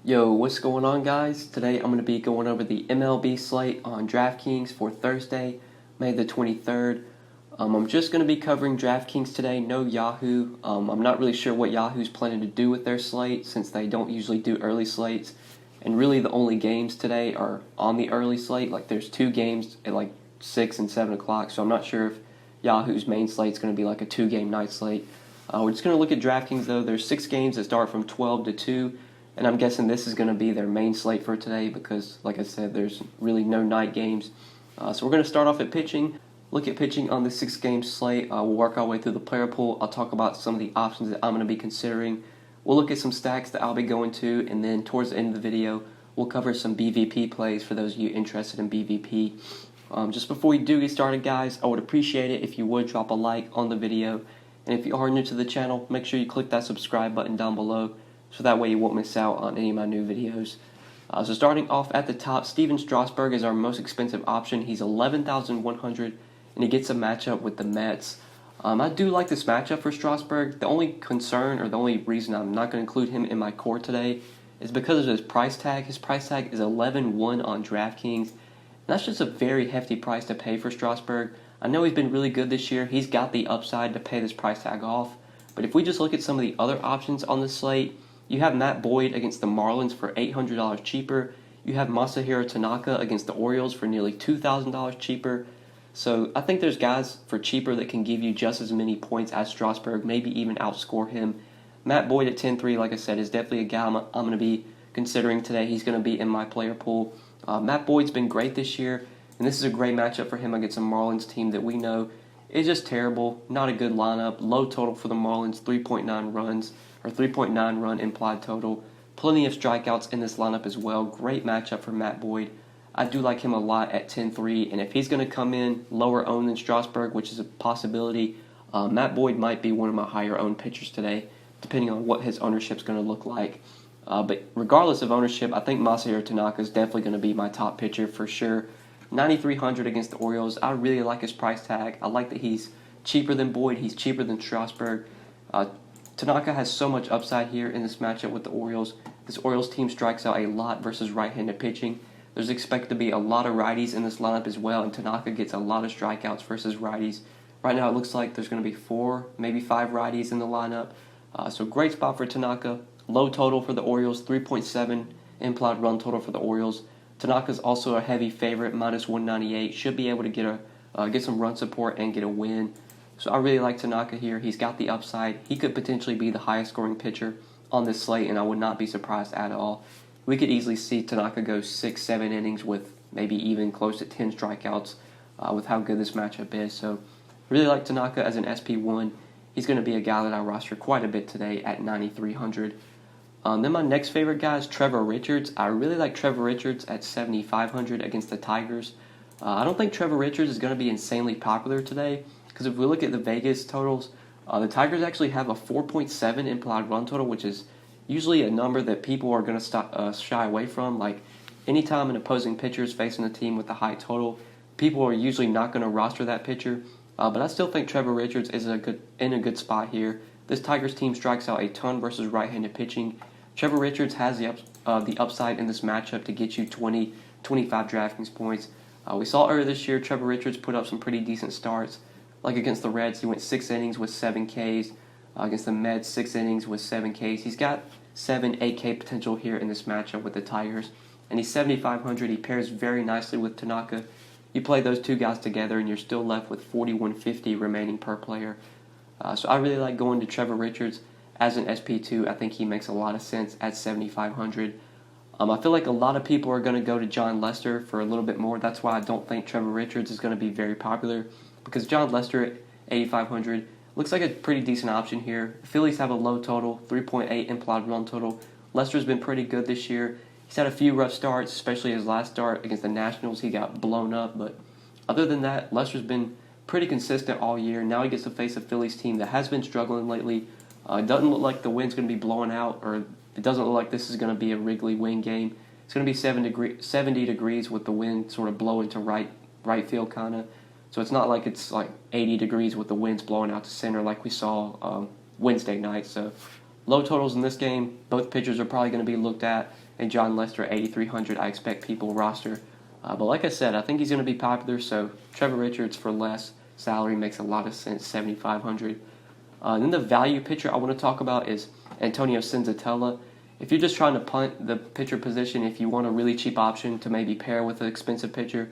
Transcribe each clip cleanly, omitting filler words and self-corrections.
Yo, what's going on, guys? Today I'm going to be going over the MLB slate on DraftKings for Thursday, May the 23rd. I'm just going to be covering DraftKings today, no Yahoo. I'm not really sure what Yahoo's planning to do with their slate since they don't usually do early slates. And really the only games today are on the early slate. Like there's two games at like 6 and 7 o'clock, so I'm not sure if Yahoo's main slate's going to be like a two-game night slate. We're just going to look at DraftKings though. There's 6 games that start from 12 to 2. And I'm guessing this is going to be their main slate for today because, like I said, there's really no night games. So we're going to start off at pitching. Look at pitching on the 6-game slate. We'll work our way through the player pool. I'll talk about some of the options that I'm going to be considering. We'll look at some stacks that I'll be going to. And then towards the end of the video, we'll cover some BVP plays for those of you interested in BVP. Just before we do get started, guys, I would appreciate it if you would drop a like on the video. And if you are new to the channel, make sure you click that subscribe button down below, so that way you won't miss out on any of my new videos. So starting off at the top, Steven Strasburg is our most expensive option. He's $11,100, and he gets a matchup with the Mets. I do like this matchup for Strasburg. The only concern, or the only reason I'm not going to include him in my core today, is because of his price tag. His price tag is $11,100 on DraftKings. And that's just a very hefty price to pay for Strasburg. I know he's been really good this year. He's got the upside to pay this price tag off. But if we just look at some of the other options on the slate, you have Matt Boyd against the Marlins for $800 cheaper. You have Masahiro Tanaka against the Orioles for nearly $2,000 cheaper. So I think there's guys for cheaper that can give you just as many points as Strasburg, maybe even outscore him. Matt Boyd at 10-3, like I said, is definitely a guy I'm going to be considering today. He's going to be in my player pool. Matt Boyd's been great this year, and this is a great matchup for him against a Marlins team that we know is just terrible. Not a good lineup. Low total for the Marlins, 3.9 runs. Or 3.9 run implied total. Plenty of strikeouts in this lineup as well. Great matchup for Matt Boyd. I do like him a lot at 10-3, and if he's going to come in lower owned than Strasburg, which is a possibility, Matt Boyd might be one of my higher owned pitchers today, depending on what his ownership is going to look like. But regardless of ownership, I think Masahiro Tanaka is definitely going to be my top pitcher for sure. 9,300 against the Orioles. I really like his price tag. I like that he's cheaper than Boyd. He's cheaper than Strasburg. Tanaka has so much upside here in this matchup with the Orioles. This Orioles team strikes out a lot versus right-handed pitching. There's expected to be a lot of righties in this lineup as well, and Tanaka gets a lot of strikeouts versus righties. Right now it looks like there's going to be 4, maybe 5 righties in the lineup. So great spot for Tanaka. Low total for the Orioles, 3.7 implied run total for the Orioles. Tanaka's also a heavy favorite, minus 198. Should be able to get some run support and get a win. So I really like Tanaka here. He's got the upside. He could potentially be the highest scoring pitcher on this slate, and I would not be surprised at all. We could easily see Tanaka go 6-7 innings with maybe even close to 10 strikeouts with how good this matchup is. So really like Tanaka as an SP1. He's going to be a guy that I roster quite a bit today at 9,300. Then my next favorite guy is Trevor Richards. I really like Trevor Richards at 7,500 against the Tigers. I don't think Trevor Richards is going to be insanely popular today, because if we look at the Vegas totals, the Tigers actually have a 4.7 implied run total, which is usually a number that people are going to shy away from. Like anytime an opposing pitcher is facing a team with a high total, people are usually not going to roster that pitcher. But I still think Trevor Richards is in a good spot here. This Tigers team strikes out a ton versus right-handed pitching. Trevor Richards has the upside in this matchup to get you 20, 25 DraftKings points. We saw earlier this year Trevor Richards put up some pretty decent starts. Like against the Reds, he went 6 innings with 7 Ks. Against the Mets, 6 innings with 7 Ks. He's got 7, 8K potential here in this matchup with the Tigers. And he's 7,500. He pairs very nicely with Tanaka. You play those two guys together, and you're still left with 4,150 remaining per player. So I really like going to Trevor Richards as an SP2. I think he makes a lot of sense at 7,500. I feel like a lot of people are going to go to John Lester for a little bit more. That's why I don't think Trevor Richards is going to be very popular, because John Lester at 8,500 looks like a pretty decent option here. The Phillies have a low total, 3.8 implied run total. Lester's been pretty good this year. He's had a few rough starts, especially his last start against the Nationals. He got blown up, but other than that, Lester's been pretty consistent all year. Now he gets to face a Phillies team that has been struggling lately. It doesn't look like the wind's going to be blowing out, or it doesn't look like this is going to be a Wrigley wind game. It's going to be 70 degrees with the wind sort of blowing to right field kind of. So it's not like it's like 80 degrees with the winds blowing out to center like we saw Wednesday night. So low totals in this game. Both pitchers are probably going to be looked at and John Lester at 8,300. I expect people will roster. But like I said, I think he's going to be popular, so Trevor Richards for less salary makes a lot of sense, 7,500. Then the value pitcher I want to talk about is Antonio Senzatella. If you're just trying to punt the pitcher position, if you want a really cheap option to maybe pair with an expensive pitcher,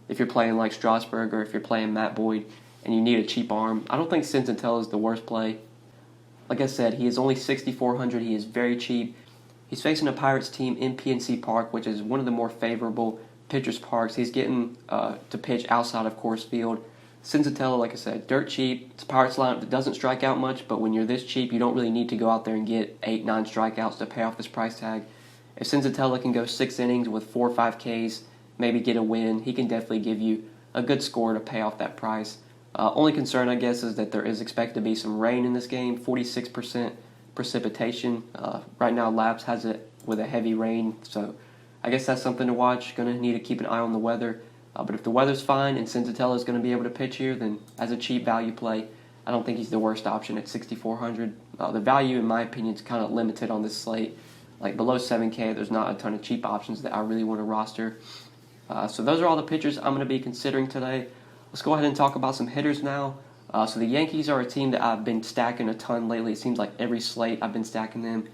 if you're playing like Strasburg or if you're playing Matt Boyd and you need a cheap arm, I don't think Senzatella is the worst play. Like I said, he is only 6,400. He is very cheap. He's facing a Pirates team in PNC Park, which is one of the more favorable pitchers' parks. He's getting to pitch outside of Coors Field. Senzatella, like I said, dirt cheap. It's a Pirates lineup that doesn't strike out much, but when you're this cheap, you don't really need to go out there and get 8, 9 strikeouts to pay off this price tag. If Senzatella can go 6 innings with 4 or 5 Ks, maybe get a win, he can definitely give you a good score to pay off that price. Only concern, I guess, is that there is expected to be some rain in this game, 46% precipitation. Right now, Labs has it with a heavy rain, so I guess that's something to watch. Going to need to keep an eye on the weather. But if the weather's fine and Senzatella is going to be able to pitch here, then as a cheap value play, I don't think he's the worst option at 6,400. The value, in my opinion, is kind of limited on this slate. Like below 7K, there's not a ton of cheap options that I really want to roster. So those are all the pitchers I'm going to be considering today. Let's go ahead and talk about some hitters now. So the Yankees are a team that I've been stacking a ton lately. It seems like every slate I've been stacking them.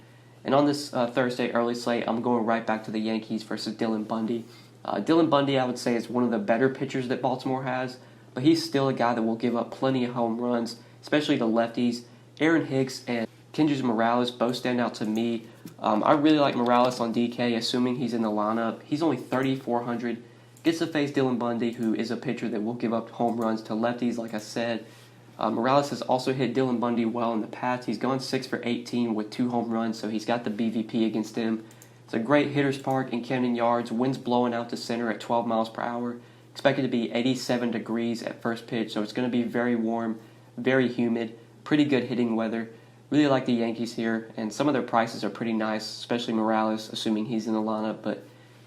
And on this Thursday early slate, I'm going right back to the Yankees versus Dylan Bundy. Dylan Bundy, I would say, is one of the better pitchers that Baltimore has, but he's still a guy that will give up plenty of home runs, especially to lefties. Aaron Hicks and Kendrys Morales both stand out to me. I really like Morales on DK, assuming he's in the lineup. He's only 3,400. Gets to face Dylan Bundy, who is a pitcher that will give up home runs to lefties, like I said. Morales has also hit Dylan Bundy well in the past. He's gone 6 for 18 with 2 home runs, so he's got the BVP against him. It's a great hitter's park in Camden Yards. Wind's blowing out to center at 12 miles per hour. Expected to be 87 degrees at first pitch, so it's going to be very warm, very humid, pretty good hitting weather. Really like the Yankees here, and some of their prices are pretty nice, especially Morales, assuming he's in the lineup. But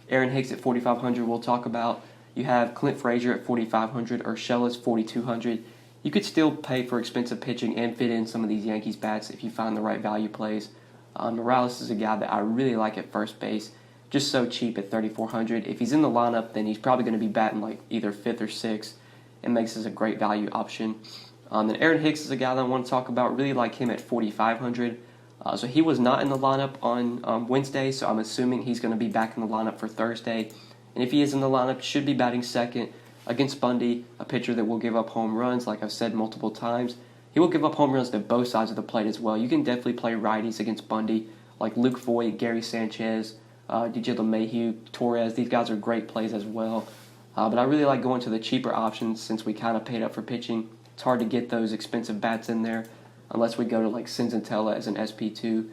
Aaron Hicks at 4,500 we'll talk about. You have Clint Frazier at 4,500, Urshela's 4,200. You could still pay for expensive pitching and fit in some of these Yankees bats if you find the right value plays. Morales is a guy that I really like at first base, just so cheap at 3,400. If he's in the lineup, then he's probably going to be batting like either 5th or 6th, and makes this a great value option. Then Aaron Hicks is a guy that I want to talk about. Really like him at 4,500. So he was not in the lineup on Wednesday, so I'm assuming he's going to be back in the lineup for Thursday. And if he is in the lineup, should be batting second against Bundy, a pitcher that will give up home runs, like I've said multiple times. He will give up home runs to both sides of the plate as well. You can definitely play righties against Bundy, like Luke Voigt, Gary Sanchez, DJ LeMahieu, Torres. These guys are great plays as well. But I really like going to the cheaper options since we kind of paid up for pitching. It's hard to get those expensive bats in there unless we go to like Senzatella as an SP2.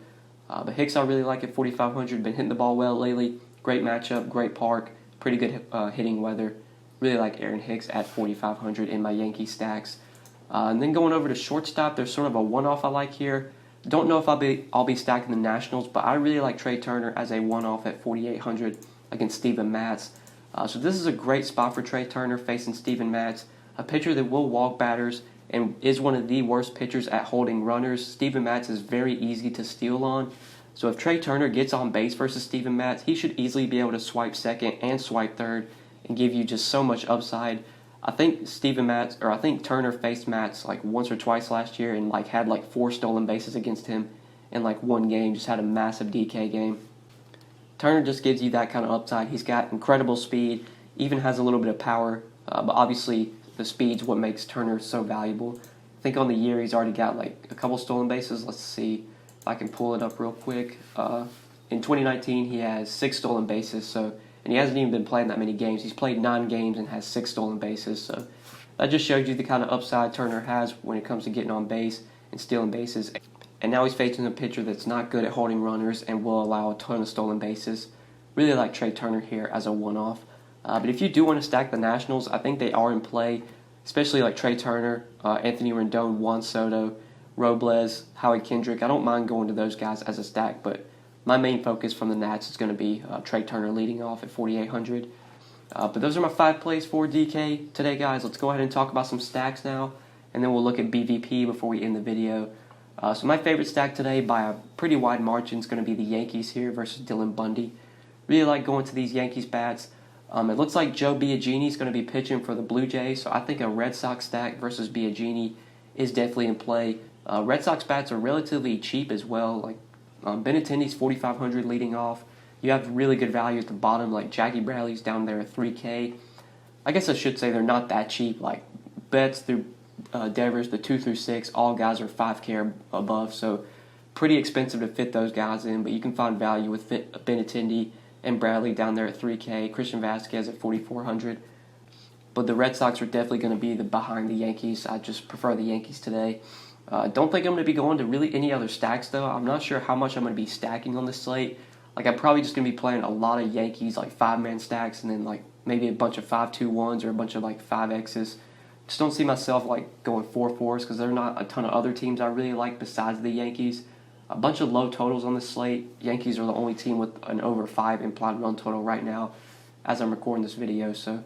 But Hicks I really like at 4,500. Been hitting the ball well lately. Great matchup, great park, pretty good hitting weather. Really like Aaron Hicks at 4,500 in my Yankee stacks. And then going over to shortstop, there's sort of a one-off I like here. Don't know if I'll be stacking the Nationals, but I really like Trey Turner as a one-off at 4,800 against Steven Matz. So this is a great spot for Trey Turner facing Steven Matz, a pitcher that will walk batters and is one of the worst pitchers at holding runners. Steven Matz is very easy to steal on. So if Trey Turner gets on base versus Steven Matz, he should easily be able to swipe second and swipe third and give you just so much upside. I think Turner faced Matz like once or twice last year and like had like 4 stolen bases against him in like one game, just had a massive DK game. Turner just gives you that kind of upside. He's got incredible speed, even has a little bit of power, but obviously the speed's what makes Turner so valuable. I think on the year he's already got like a couple stolen bases. Let's see if I can pull it up real quick. In 2019 he has 6 stolen bases, and he hasn't even been playing that many games. He's played 9 games and has 6 stolen bases. So that just shows you the kind of upside Turner has when it comes to getting on base and stealing bases. And now he's facing a pitcher that's not good at holding runners and will allow a ton of stolen bases. Really like Trey Turner here as a one-off. But if you do want to stack the Nationals, I think they are in play, especially like Trey Turner, Anthony Rendon, Juan Soto, Robles, Howie Kendrick. I don't mind going to those guys as a stack, but my main focus from the Nats is going to be Trey Turner leading off at 4,800. But those are my 5 plays for DK today, guys. Let's go ahead and talk about some stacks now, and then we'll look at BVP before we end the video. So my favorite stack today by a pretty wide margin is going to be the Yankees here versus Dylan Bundy. really like going to these Yankees bats. It looks like Joe Biagini is going to be pitching for the Blue Jays, so I think a Red Sox stack versus Biagini is definitely in play. Red Sox bats are relatively cheap as well. Like Benintendi's 4,500 leading off. You have really good value at the bottom, like Jackie Bradley's down there at 3K. I guess I should say they're not that cheap. Like Betts through Devers, the 2 through 6, all guys are 5K or above, so pretty expensive to fit those guys in. But you can find value with Benintendi and Bradley down there at 3K. Christian Vasquez at 4,400. But the Red Sox are definitely going to be behind the Yankees. I just prefer the Yankees today. Don't think I'm going to be going to really any other stacks, though. I'm not sure how much I'm going to be stacking on this slate. Like, I'm probably just going to be playing a lot of Yankees, like 5-man stacks, and then like maybe a bunch of 5-2-1s or a bunch of like 5Xs. Just don't see myself like going 4-4s because there are not a ton of other teams I really like besides the Yankees. A bunch of low totals on this slate. Yankees are the only team with an over 5 implied run total right now as I'm recording this video. So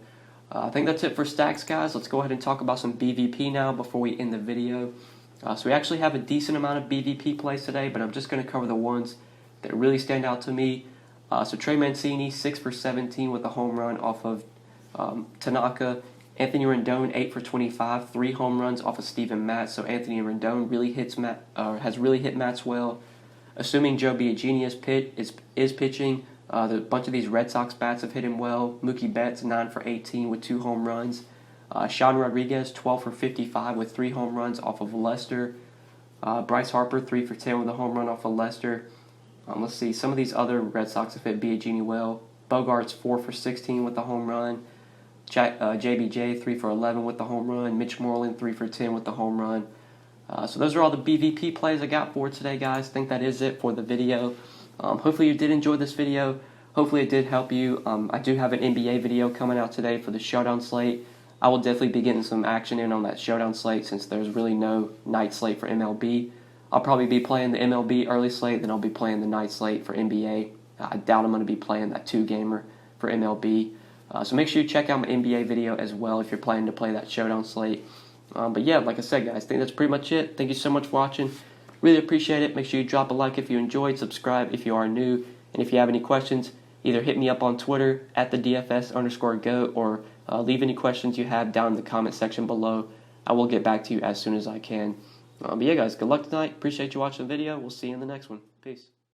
I think that's it for stacks, guys. Let's go ahead and talk about some BVP now before we end the video. So we actually have a decent amount of BVP plays today, but I'm just going to cover the ones that really stand out to me. So Trey Mancini, 6 for 17 with a home run off of Tanaka. Anthony Rendon, 8 for 25, 3 home runs off of Steven Matz. So Anthony Rendon really has really hit Matz well. Assuming Joe Biagini is pitching, a bunch of these Red Sox bats have hit him well. Mookie Betts, 9 for 18 with 2 home runs. Sean Rodriguez, 12 for 55 with 3 home runs off of Lester. Bryce Harper, 3 for 10 with a home run off of Lester. Let's see, some of these other Red Sox have hit Biagini well. Bogarts, 4 for 16 with a home run. JBJ, 3 for 11 with the home run. Mitch Moreland, 3 for 10 with the home run. So those are all the BVP plays I got for today, guys. I think that is it for the video. Hopefully you did enjoy this video. Hopefully it did help you. I do have an NBA video coming out today for the Showdown slate. I will definitely be getting some action in on that Showdown slate since there's really no night slate for MLB. I'll probably be playing the MLB early slate, then I'll be playing the night slate for NBA. I doubt I'm going to be playing that 2-gamer for MLB. So make sure you check out my NBA video as well if you're planning to play that Showdown slate. But yeah, like I said, guys, I think that's pretty much it. Thank you so much for watching. Really appreciate it. Make sure you drop a like if you enjoyed, subscribe if you are new, and if you have any questions, either hit me up on Twitter at the DFS_GOAT or leave any questions you have down in the comment section below. I will get back to you as soon as I can. But yeah, guys, good luck tonight. Appreciate you watching the video. We'll see you in the next one. Peace.